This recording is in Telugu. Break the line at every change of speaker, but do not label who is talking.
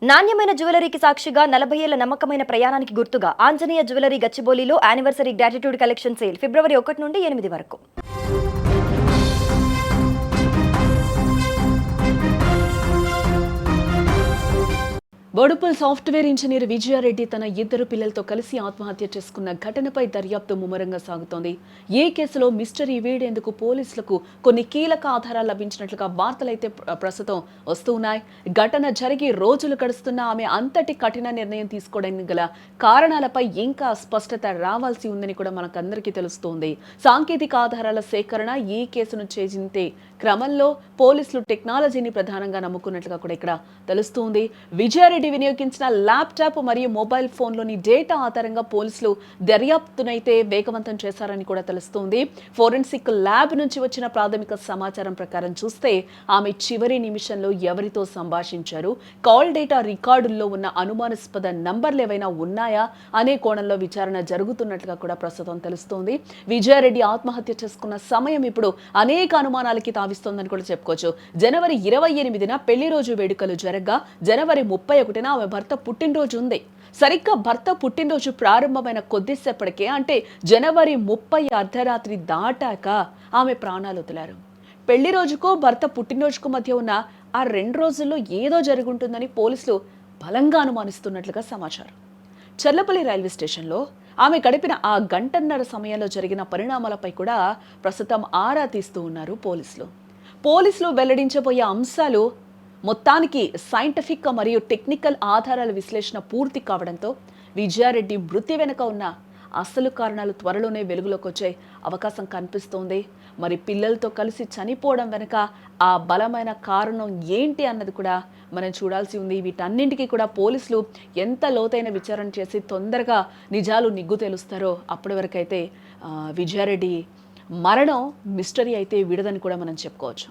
నాణ్యమైన జ్యువెలరీకి సాక్షిగా 40 ఏళ్ల నమ్మకమైన ప్రయాణానికి గుర్తుగా ఆంజనేయ జ్యువెలరీ గచ్చిబౌలిలో యానివర్సరీ గ్రాటిట్యూడ్ కలెక్షన్ సేల్ ఫిబ్రవరి 1 నుండి 8 వరకు.
బోడుపల్ సాఫ్ట్వేర్ ఇంజనీర్ విజయారెడ్డి తన ఇద్దరు పిల్లలతో కలిసి ఆత్మహత్య చేసుకున్న ఘటనపై దర్యాప్తు ముమ్మరంగా సాగుతోంది. ఈ కేసులో మిస్టరీ వీడేందుకు పోలీసులకు కొన్ని కీలక ఆధారాలు లభించినట్లుగా వార్తలైతే ప్రస్తుతం వస్తూ ఉన్నాయి. ఘటన జరిగి రోజులు గడుస్తున్నా ఆమె అంతటి కఠిన నిర్ణయం తీసుకోవడానికి గల కారణాలపై ఇంకా స్పష్టత రావాల్సి ఉందని కూడా మనకందరికీ తెలుస్తోంది. సాంకేతిక ఆధారాల సేకరణ ఈ కేసును ఛేదించే క్రమంలో పోలీసులు టెక్నాలజీని ప్రధానంగా నమ్ముకున్నట్లుగా కూడా ఇక్కడ తెలుస్తోంది. విజయారెడ్డి వినియోగించిన ల్యాప్టాప్ మరియు మొబైల్ ఫోన్లోని డేటా ఆధారంగా పోలీసులు దర్యాప్తునైతే వేగవంతం చేశారని కూడా తెలుస్తోంది. ఫోరెన్సిక్ ల్యాబ్ నుంచి వచ్చిన ప్రాథమిక సమాచారం ప్రకారం చూస్తే ఆమె చివరి నిమిషంలో ఎవరితో సంభాషించారు, కాల్ డేటా రికార్డుల్లో ఉన్న అనుమానాస్పద నంబర్లు ఏవైనా ఉన్నాయా అనే కోణంలో విచారణ జరుగుతున్నట్లుగా కూడా ప్రస్తుతం తెలుస్తోంది. విజయారెడ్డి ఆత్మహత్య చేసుకున్న సమయం ఇప్పుడు అనేక అనుమానాలకి తావిస్తోందని కూడా చెప్పుకోవచ్చు. జనవరి 28న పెళ్లి రోజు వేడుకలు జరగగా జనవరి 31న ఆమె భర్త పుట్టినరోజు ఉంది. సరిగ్గా భర్త పుట్టినరోజు ప్రారంభమైన కొద్దిసేపటికే అంటే జనవరి 30 అర్ధరాత్రి దాటాక ఆమె ప్రాణాలు వదిలారు. పెళ్లి రోజుకు భర్త పుట్టినరోజుకు మధ్య ఉన్న ఆ 2 రోజుల్లో ఏదో జరుగుంటుందని పోలీసులు బలంగా అనుమానిస్తున్నట్లుగా సమాచారం. చర్లపల్లి రైల్వే స్టేషన్లో ఆమె గడిపిన ఆ గంటన్నర సమయంలో జరిగిన పరిణామాలపై కూడా ప్రస్తుతం ఆరా తీస్తూ ఉన్నారు పోలీసులు వెల్లడించబోయే అంశాలు మొత్తానికి సైంటిఫిక్ మరియు టెక్నికల్ ఆధారాల విశ్లేషణ పూర్తి కావడంతో విజయారెడ్డి మృతి వెనుక ఉన్న అసలు కారణాలు త్వరలోనే వెలుగులోకి వచ్చే అవకాశం కనిపిస్తోంది. మరి పిల్లలతో కలిసి చనిపోవడం వెనుక ఆ బలమైన కారణం ఏంటి అన్నది కూడా మనం చూడాల్సి ఉంది. వీటన్నింటికీ కూడా పోలీసులు ఎంత లోతైన విచారణ చేసి తొందరగా నిజాలు నిగ్గు తేలుస్తారో అప్పటి వరకైతే విజయారెడ్డి మరణం మిస్టరీ అయితే విడదని కూడా మనం చెప్పుకోవచ్చు.